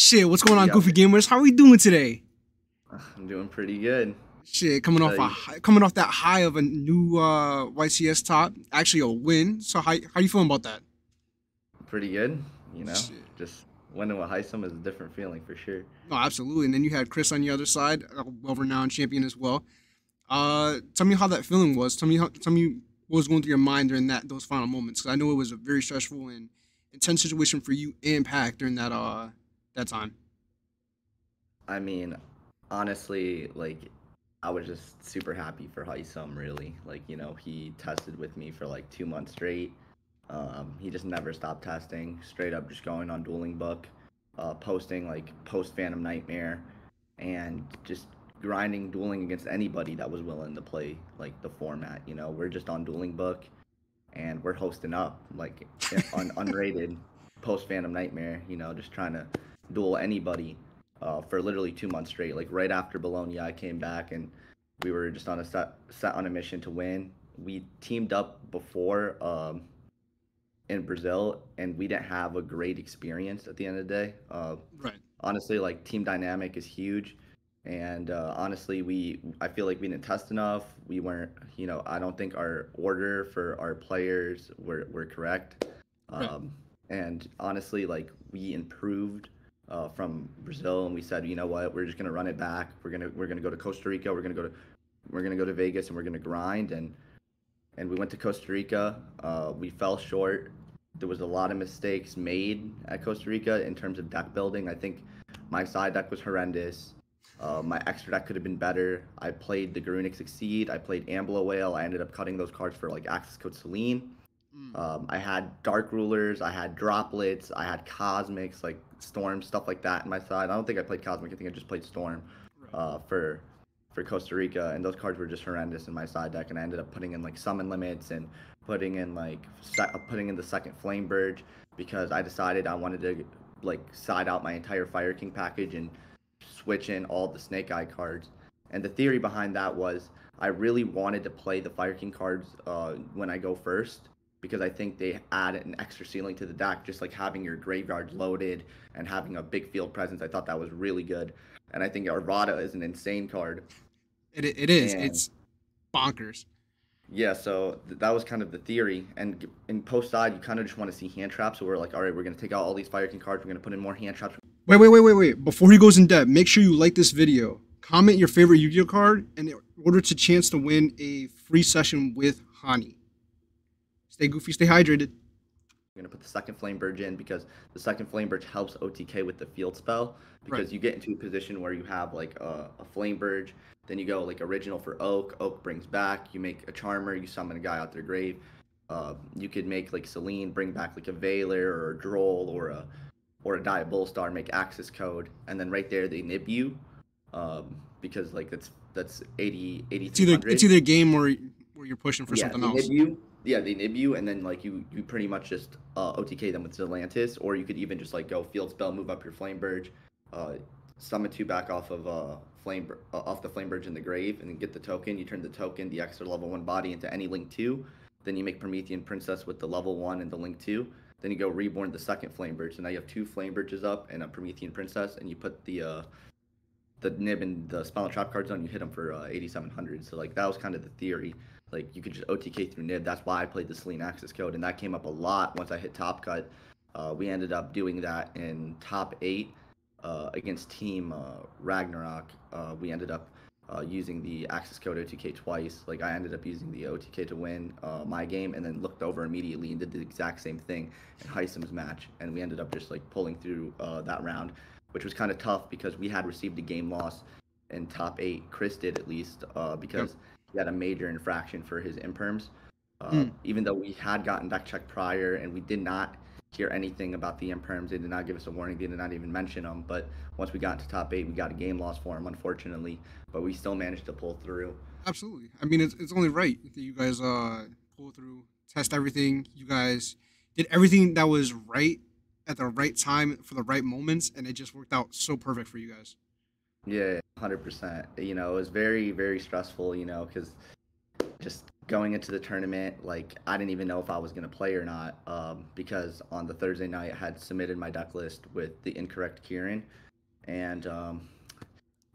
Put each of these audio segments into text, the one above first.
Shit, what's going on, Yep, Goofy Gamers? How are we doing today? I'm doing pretty good. Shit, So you- coming off that high of a new YCS top, actually a win. So how you feeling about that? Pretty good, Shit. just winning with Heisem is a different feeling for sure. No, absolutely. And then you had Chris on the other side, a well-renowned champion as well. Tell me how that feeling was. Tell me what was going through your mind during those final moments. 'Cause I know it was a very stressful and intense situation for you and Pac during that time. I mean, honestly, I was just super happy for Heisem, really. He tested with me for like 2 months straight. He just never stopped testing, straight up just going on Dueling Book, posting like post Phantom Nightmare, and just grinding dueling against anybody that was willing to play like the format. We're just on Dueling Book, and we're hosting up like unrated post Phantom Nightmare. Just trying to duel anybody for literally 2 months straight. Like right after Bologna, I came back and we were just on a set on a mission to win. We teamed up before in Brazil, and we didn't have a great experience at the end of the day. Right. Honestly, like team dynamic is huge, and honestly, I feel like we didn't test enough. We weren't, I don't think our order for our players were correct. Right. Um, and honestly, like we improved from Brazil, and we said, you know what, we're just gonna run it back. We're gonna go to Costa Rica. We're gonna go to Vegas, and we're gonna grind. And we went to Costa Rica. We fell short. There was a lot of mistakes made at Costa Rica in terms of deck building. I think my side deck was horrendous. My extra deck could have been better. I played the Garunic Succeed. I played Ambler Whale. I ended up cutting those cards for like Access Code Celine. Mm. I had Dark Rulers. I had Droplets. I had Cosmics, like Storm, stuff like that in my side. I don't think I played Cosmic. I think I just played Storm Right. for Costa Rica, and those cards were just horrendous in my side deck. And I ended up putting in like summon limits and putting in the second Flame Burge because I decided I wanted to like side out my entire Fire King package and switch in all the Snake Eye cards. And the theory behind that was I really wanted to play the Fire King cards when I go first because I think they add an extra ceiling to the deck, just like having your graveyard loaded and having a big field presence. I thought that was really good. And I think Arvada is an insane card. It is. And It's bonkers. yeah, so that was kind of the theory. And in post side, you kind of just want to see hand traps. So we're like, all right, we're going to take out all these Fire King cards. We're going to put in more hand traps. Wait. Before he goes in depth, make sure you like this video. Comment your favorite Yu-Gi-Oh card in order to chance to win a free session with Hani. Stay goofy, stay hydrated. We're going to put the second Flame Burge in because the second Flame Burge helps OTK with the field spell Right. because you get into a position where you have like a Flame Burge, then you go like original for Oak. Oak brings back. You make a Charmer. You summon a guy out their grave. You could make like Celine, bring back like a Veiler or a Droll or a Diabol Star, make access code, and then right there they nib you because like that's 80 It's 8300. either a game or you're pushing for Yeah, something they nib else. you. Yeah, they nib you, and then like you pretty much just OTK them with Zelantis, or you could even just like go field spell, move up your Flame Burge, uh, summon two back off of off the Flame Burge in the grave, and then get the token. You turn the token, the extra level one body into any link two. Then you make Promethean Princess with the level one and the link two. Then you go reborn the second Flame Burge. So now you have two Flame Burges up and a Promethean Princess, and you put the nib and the spell and trap cards on, you hit them for 8700. So like that was kind of the theory. Like you could just OTK through nib. That's why I played the Celine access code, and that came up a lot once I hit top cut. We ended up doing that in top eight against Team Ragnarok. We ended up using the access code OTK twice. Like I ended up using the OTK to win my game, and then looked over immediately and did the exact same thing in Heisem's match, and we ended up just like pulling through that round, which was kind of tough because we had received a game loss in top eight. Chris did at least Yep. because he had a major infraction for his imperms. Mm. Even though we had gotten deck check prior and we did not hear anything about the imperms, they did not give us a warning. They did not even mention them. But once we got into top eight, we got a game loss for him, unfortunately. But we still managed to pull through. Absolutely. I mean, it's only right that you guys pull through, test everything. You guys did everything that was right at the right time for the right moments, and it just worked out so perfect for you guys. Yeah, 100%. It was very, very stressful, because just going into the tournament, like I didn't even know if I was gonna play or not, because on the Thursday night I had submitted my deck list with the incorrect Kieran, and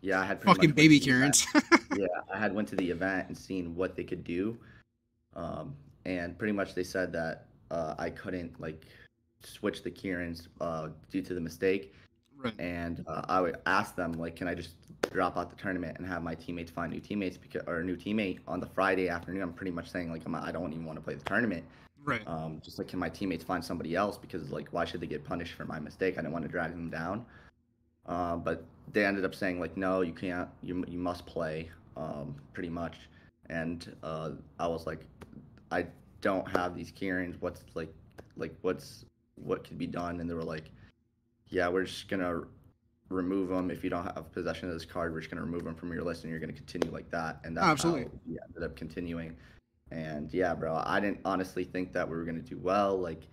yeah, I had pretty Fucking much went to baby the event. Karens. Yeah, I had went to the event and seen what they could do, um, and pretty much they said that I couldn't like switch the Kierans due to the mistake, Right. and I would ask them like, can I just drop out the tournament and have my teammates find new teammates because or a new teammate on the Friday afternoon? I'm pretty much saying like I don't even want to play the tournament. Right. Just like can my teammates find somebody else because like why should they get punished for my mistake? I didn't want to drag them down. But they ended up saying like no, you can't. You must play pretty much. And I was like, I don't have these Kierans. What's what could be done? And they were like, yeah, we're just gonna remove them if you don't have possession of this card. We're just gonna remove them from your list, and you're gonna continue like that. And Oh, that's how absolutely. we ended up continuing. And yeah, bro, I didn't honestly think that we were gonna do well. Like,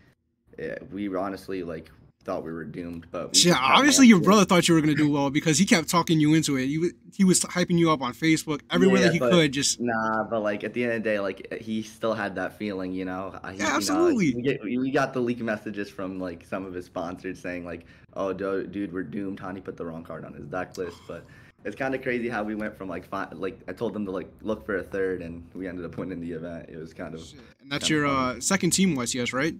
we honestly like thought we were doomed, but we Yeah, just kept obviously your marching. brother thought you were gonna do well because he kept talking you into it. He was hyping you up on Facebook everywhere that Yeah, he but could. Just nah, but like at the end of the day, like he still had that feeling, you know. yeah, You know, absolutely. we got the leak messages from like some of his sponsors saying like, "Oh, dude, we're doomed." Hani put the wrong card on his deck list, but it's kind of crazy how we went from like like I told them to like look for a third, and we ended up winning the event. It was Shit. And that's kind of your funny. second team YCS, right?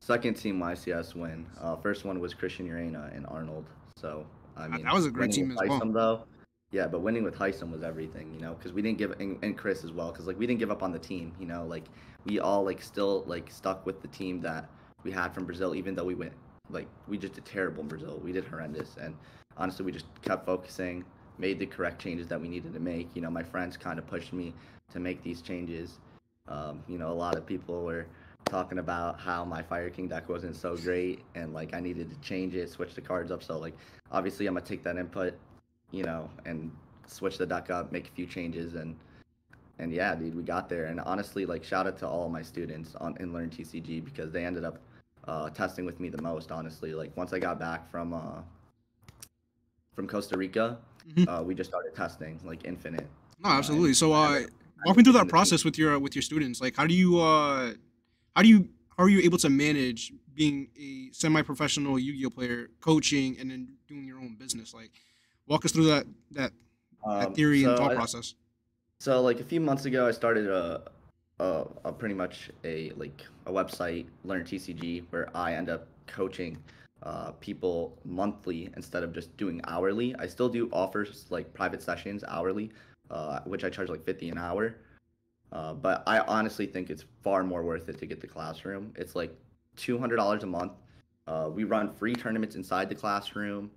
Second team YCS win. First one was Christian Urena and Arnold. So I mean, That was a great winning with team as well. Tyson though, yeah, but winning with Tyson was everything, you know, because we didn't give and Chris as well, because like we didn't give up on the team, you know, like we all like still like stuck with the team that we had from Brazil, even though we went like we just did terrible in Brazil. We did horrendous, and honestly, we just kept focusing, made the correct changes that we needed to make. You know, my friends kind of pushed me to make these changes. You know, a lot of people were talking about how my Fire King deck wasn't so great and like I needed to change it, switch the cards up. So like obviously I'm gonna take that input, you know, and switch the deck up, make a few changes and yeah, dude, we got there. And honestly, like shout out to all my students on in Learn TCG because they ended up testing with me the most. Honestly, like once I got back from Costa Rica, Hmm. we just started testing like infinite, No, absolutely. and So I walk ended me up through picking that the team. process with your students. Like, how do you how are you able to manage being a semi-professional Yu-Gi-Oh player, coaching, and then doing your own business? Like, walk us through that that Um, theory and so thought I, process. So like a few months ago, I started a pretty much a website, Learn TCG, where I end up coaching people monthly instead of just doing hourly. I still do offers like private sessions hourly, which I charge like 50 an hour. But I honestly think it's far more worth it to get the classroom. It's like $200 a month. We run free tournaments inside the classroom.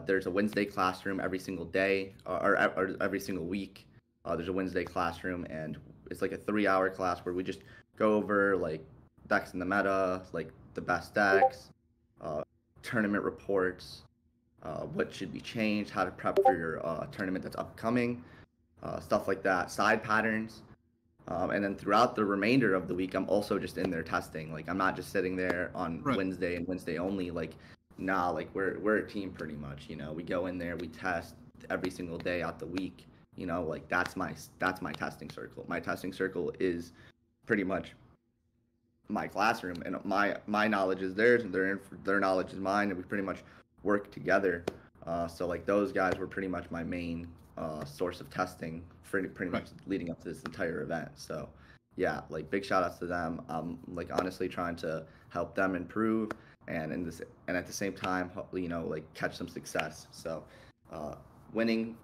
There's a Wednesday classroom every single day or every single week. There's a Wednesday classroom, and it's like a 3 hour class where we just go over like decks in the meta, like the best decks, uh, tournament reports, what should be changed, how to prep for your tournament that's upcoming, stuff like that, side patterns. And then throughout the remainder of the week, I'm also just in there testing. Like I'm not just sitting there on Right. Wednesday and Wednesday only. Like, nah, like we're a team pretty much. You know, we go in there, we test every single day out the week. You know, like that's my testing circle. My testing circle is pretty much my classroom, and my knowledge is theirs, and their knowledge is mine, and we pretty much work together. So like those guys were pretty much my main source of testing for pretty Right. much leading up to this entire event. So yeah, like big shout outs to them. Like honestly trying to help them improve and at the same time, you know, like catch some success. So uh, winning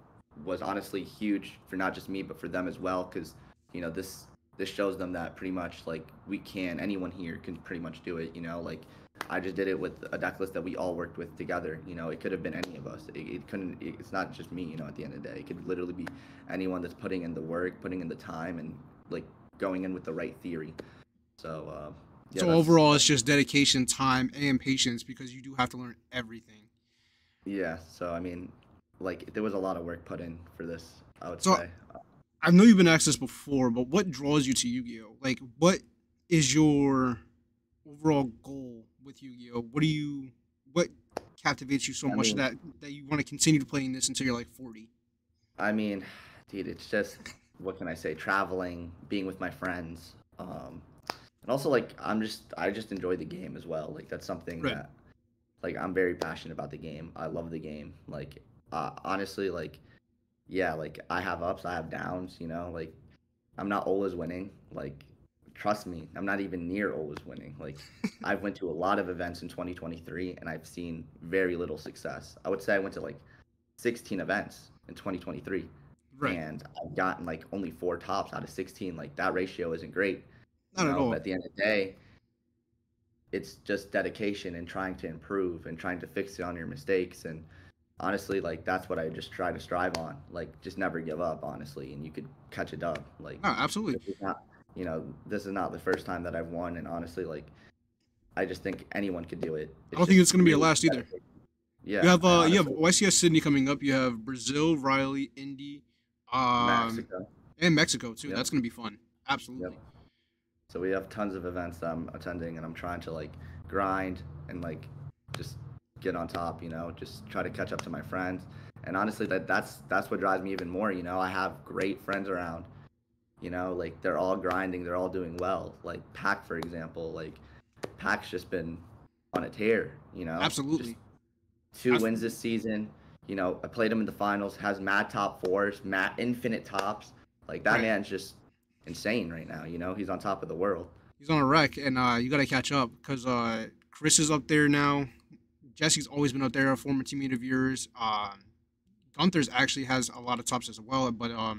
was honestly huge for not just me but for them as well because you know this shows them that pretty much like anyone here can pretty much do it, you know, like I just did it with a deck list that we all worked with together, you know, it could have been any of us, it couldn't it's not just me, you know, at the end of the day it could literally be anyone that's putting in the work, putting in the time, and like going in with the right theory. So yeah, So overall, it's just dedication, time, and patience because you do have to learn everything. yeah, so I mean like there was a lot of work put in for this, I would So say. I know you've been asked this before, but what draws you to Yu-Gi-Oh? Like, what is your overall goal with Yu-Gi-Oh? What captivates you so I much mean, that you want to continue playing this until you're like 40? I mean, dude, it's just what can I say, traveling, being with my friends, and also like I just enjoy the game as well. Like that's something Right. that like I'm very passionate about the game. I love the game. Like honestly, like yeah, like I have ups, I have downs. You know, like I'm not always winning. Like trust me, I'm not even near always winning. Like I've went to a lot of events in 2023 and I've seen very little success. I would say I went to like 16 events in 2023 Right. and I've gotten like only 4 tops out of 16. Like that ratio isn't great, you Not at know, but all. at the end of the day, it's just dedication and trying to improve and trying to fix it on your mistakes. And honestly, like that's what I just try to strive on. Like just never give up, honestly, and you could catch a dub. Like No, absolutely. this is not, you know, this is not the first time that I've won, and honestly, like I just think anyone could do it. I It's don't think just it's gonna be a really last either. dedication. Yeah, I You have honestly YCS Sydney coming up. You have Brazil, Riley, Indy, um, Mexico. and Mexico too. Yep, That's gonna be fun. yep. Absolutely. So we have tons of events that I'm attending, and I'm trying to like grind and like just get on top. You know, just try to catch up to my friends. And honestly, that's what drives me even more. You know, I have great friends around. You know, like they're all grinding, they're all doing well. Like Pack, for example, like Pack's just been on a tear. You know, just Absolutely. 2 wins this season. You know, I played him in the finals. Has mad top fours, mad infinite tops. Like that Right. man's just insane right now. You know, he's on top of the world. He's on a wreck, and you got to catch up because Chris is up there now. Jesse's always been up there, a former teammate of yours. Gunther's actually has a lot of tops as well. But how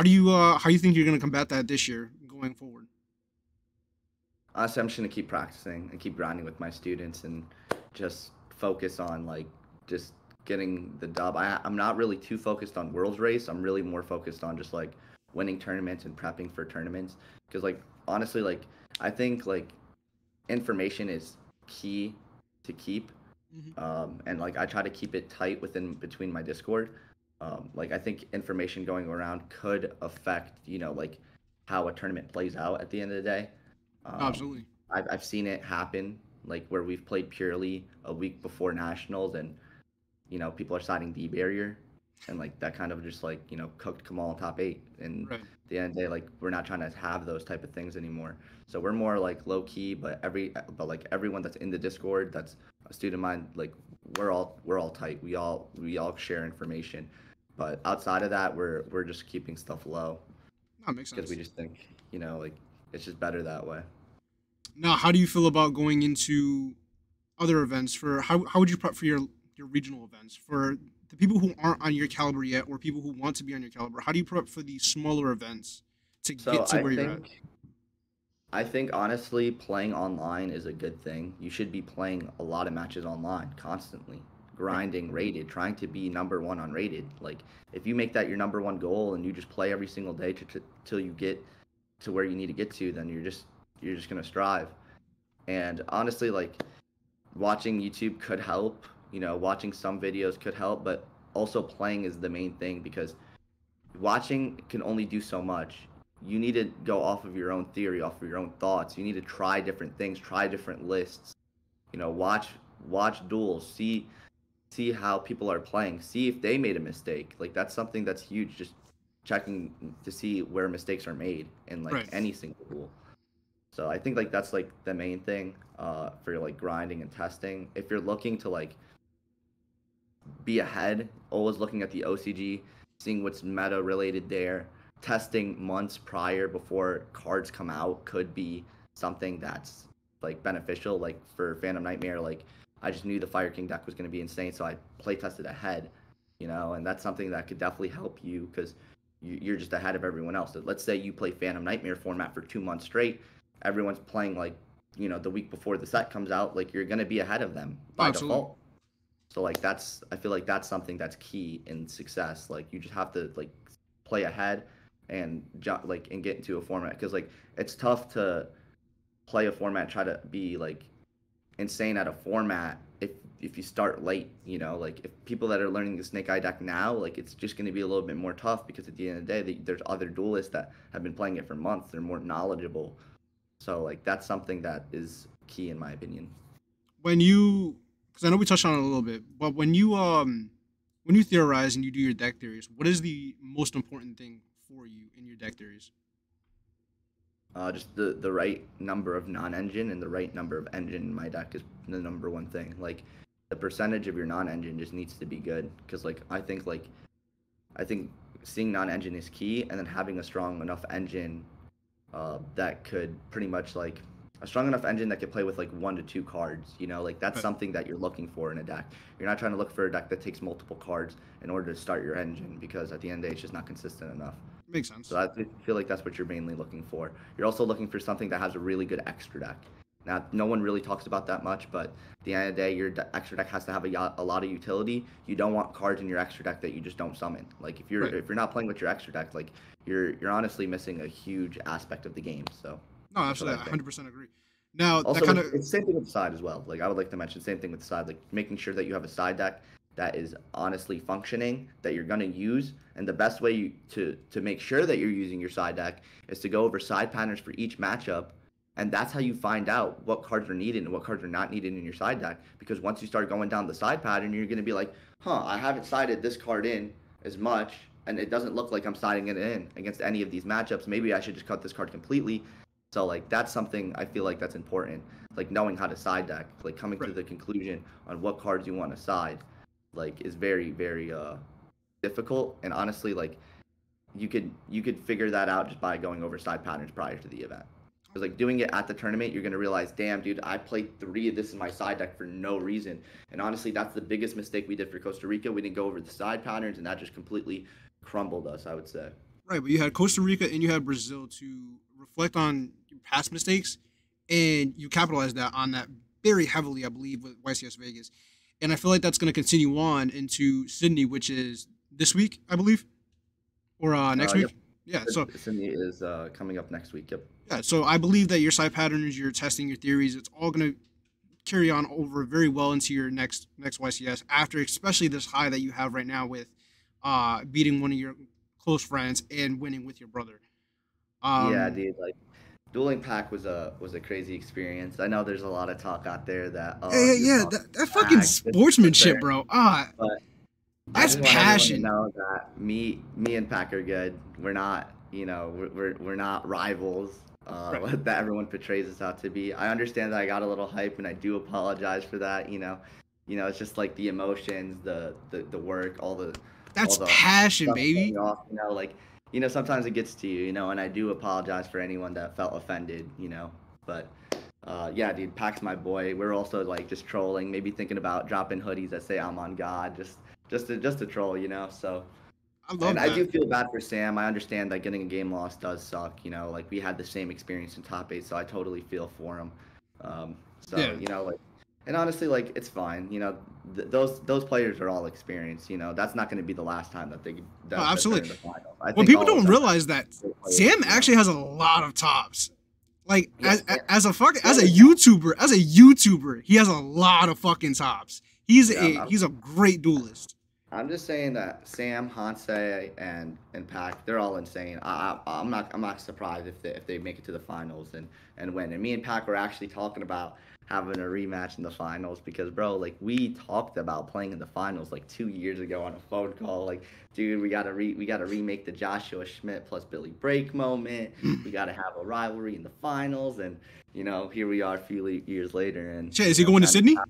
do you think you're gonna combat that this year going forward? Honestly, I'm just gonna keep practicing and keep grinding with my students and just focus on like just getting the dub. I'm not really too focused on world's race. I'm really more focused on just like winning tournaments and prepping for tournaments. Because like honestly, like I think like information is key to keep, Hmm. and like I try to keep it tight within between my Discord. Like I think information going around could affect like how a tournament plays out at the end of the day. Um, Absolutely. I've seen it happen like where we've played purely a week before nationals and people are citing D barrier, and like that kind of just like cooked Kamal in top eight. And Right. at the end of the day, like we're not trying to have those type of things anymore. So we're more like low key, but like everyone that's in the Discord that's a student of mine, like we're all tight. We all share information, but outside of that, we're just keeping stuff low That makes because we sense. just think like it's just better that way. Now, how do you feel about going into other events? For how would you prep for your regional events for the people who aren't on your caliber yet, or people who want to be on your caliber? How do you prep for these smaller events to get So to where you're at? I think honestly, playing online is a good thing. You should be playing a lot of matches online constantly, Right. grinding rated, trying to be number one on rated. Like if you make that your number one goal and you just play every single day till you get to where you need to get to, then you're just gonna strive. And honestly, like watching YouTube could help. Watching some videos could help, but also playing is the main thing because watching can only do so much. You need to go off of your own theory, off of your own thoughts. You need to try different things, try different lists. Watch duels, see how people are playing, see if they made a mistake. Like that's something that's huge. Just checking to see where mistakes are made in like Right. any single duel. So I think like that's like the main thing for like grinding and testing. If you're looking to like be ahead, always looking at the OCG, seeing what's meta related there. Testing months prior before cards come out could be something that's like beneficial. Like for Phantom Nightmare, like I just knew the Fire King deck was going to be insane, so I play tested ahead, and that's something that could definitely help you because you're just ahead of everyone else. So let's say you play Phantom Nightmare format for 2 months straight, everyone's playing like the week before the set comes out, like you're going to be ahead of them Oh, by absolutely. default. So like I feel like that's something that's key in success. Like you just have to like play ahead and and get into a format because like it's tough to play a format, try to be like insane at a format if you start late. Like if people that are learning the Snake Eye deck now, like it's just going to be a little bit more tough because at the end of the day, there's other duelists that have been playing it for months. They're more knowledgeable. So like that's something that is key in my opinion. When you, because I know we touched on it a little bit, but when when you theorize and you do your deck theories, what is the most important thing for you in your deck theories? Just the right number of non-engine and the right number of engine in my deck is the number one thing. Like the percentage of your non-engine just needs to be good because I think seeing non-engine is key, and then having a strong enough engine that could pretty much like a strong enough engine that could play with like 1 to 2 cards. You know, like that's Right. something that you're looking for in a deck. You're not trying to look for a deck that takes multiple cards in order to start your engine because at the end of the day, it's just not consistent enough. Makes So sense. I feel like that's what you're mainly looking for. You're also looking for something that has a really good extra deck. Now, no one really talks about that much, but at the end of the day, your extra deck has to have a lot of utility. You don't want cards in your extra deck that you just don't summon. Like Right. if you're not playing with your extra deck, like you're honestly missing a huge aspect of the game. So No, that's what I absolutely, think. 100% agree. Now that Also, kind of it's the same thing with the side as well. Like I would like to mention, same thing with the side. Like making sure that you have a side deck that is honestly functioning that you're gonna use. And the best way to make sure that you're using your side deck is to go over side patterns for each matchup, and that's how you find out what cards are needed and what cards are not needed in your side deck. Because once you start going down the side pattern, you're gonna be like, huh, I haven't sided this card in as much, and it doesn't look like I'm siding it in against any of these matchups. Maybe I should just cut this card completely. So like that's something I feel like that's important. Like knowing how to side deck, like coming to right. the conclusion on what cards you want to side, like is very difficult. And honestly, like you could figure that out just by going over side patterns prior to the event. Because like doing it at the tournament, you're gonna realize, damn, dude, I played 3 of this in my side deck for no reason. And honestly, that's the biggest mistake we did for Costa Rica. We didn't go over the side patterns, and that just completely crumbled us, I would say. Right, but you had Costa Rica and you had Brazil to reflect on your past mistakes, and you capitalized that on that very heavily, I believe, with YCS Vegas. And I feel like that's going to continue on into Sydney, which is this week, I believe, or next Yep. week. Yeah, so Sydney is coming up next week. Yep. yeah, so I believe that your side patterns, your testing, your theories, it's all going to carry on over very well into your next YCS after, especially this high that you have right now with beating one of your close friends and winning with your brother. Yeah, Um, dude. Like dueling pack was a crazy experience. I know there's a lot of talk out there that yeah, you're yeah, talking that fucking pack, this is sportsmanship, unfair, bro. but I That's just want everyone to passion. know that me and Pack are good. We're not, you know, we're not rivals. Right. That everyone portrays us out to be. I understand that I got a little hype, and I do apologize for that. It's just like the emotions, the work, all That's the passion, stuff baby. going off. Sometimes it gets to you. And I do apologize for anyone that felt offended. But yeah, dude, Pack's my boy. We're also like just trolling, maybe thinking about dropping hoodies that say I'm on God, just to troll. So, I and love I that. do feel bad for Sam. I understand that getting a game lost does suck. Like we had the same experience in top eight, so I totally feel for him. So Yeah. like, and honestly, like it's fine. Those players are all experienced. That's not going to be the last time that Oh, that they're absolutely. in the finals. I What think people all of don't them are realize that great players. Sam actually has a lot of tops. Like Yes, as Sam a is. YouTuber, he has a lot of fucking tops. Yeah, He's a great duelist. I'm just saying that Sam, Hansei, and Pac, they're all insane. I'm not surprised if they make it to the finals and win. And me and Pac were actually talking about having a rematch in the finals because, bro, like we talked about playing in the finals like 2 years ago on a phone call. Like, dude, we gotta remake the Joshua Schmidt plus Billy Brake moment. We gotta have a rivalry in the finals, and here we are a few years later, and Shit, is he going to kind of.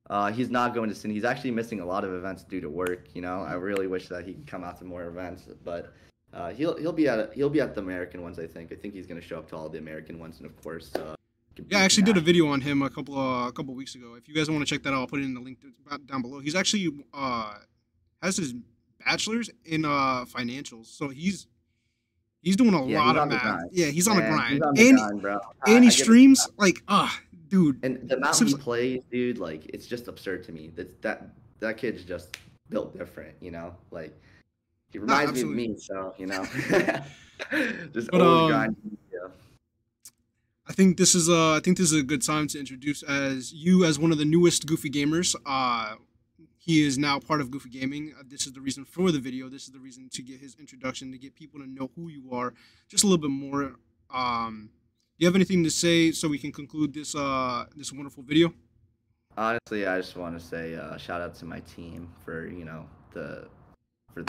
Sydney? He's not going to Sydney. He's actually missing a lot of events due to work. I really wish that he could come out to more events, but he'll be at the American ones. I think he's going to show up to all the American ones, and of course, Yeah, I compete actually did a nationally. video on him a couple weeks ago. If you guys want to check that out, I'll put it in the link down below. He's actually has his bachelor's in financials, so he's doing a Yeah, he's lot of on the math. grind, Yeah, he's on the man. He's grind, on the grind, bro. and he I give it. streams like dude. And the amount Sips, he plays, dude, like it's just absurd to me. That kid's just built different. Like he no, reminds me of absolutely. me. So just But always grinding. Yeah. I think this is a good time to introduce as you as one of the newest Goofy gamers. He is now part of Goofy Gaming. This is the reason for the video. This is the reason to get his introduction, to get people to know who you are just a little bit more. Do you have anything to say so we can conclude this wonderful video? Honestly, I just want to say shout out to my team for the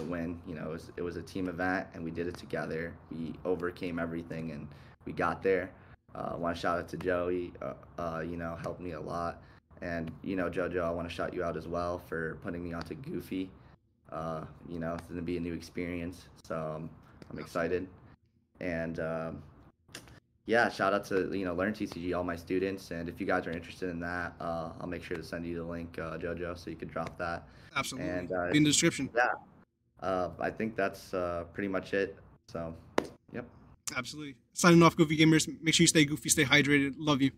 win. You know, it was a team event, and we did it together. We overcame everything, and we got there. I want to shout out to Joey. You know, helped me a lot. And you know, Jojo, I want to shout you out as well for putting me onto Goofy. You know, it's gonna be a new experience, so I'm Absolutely. excited. And yeah, shout out to Learn TCG, all my students. And if you guys are interested in that, I'll make sure to send you the link, Jojo, so you could drop that. Absolutely. And Be in the description. yeah, I think that's pretty much it. So, yep. Absolutely. Signing off, Goofy Gamers. Make sure you stay goofy, stay hydrated. Love you.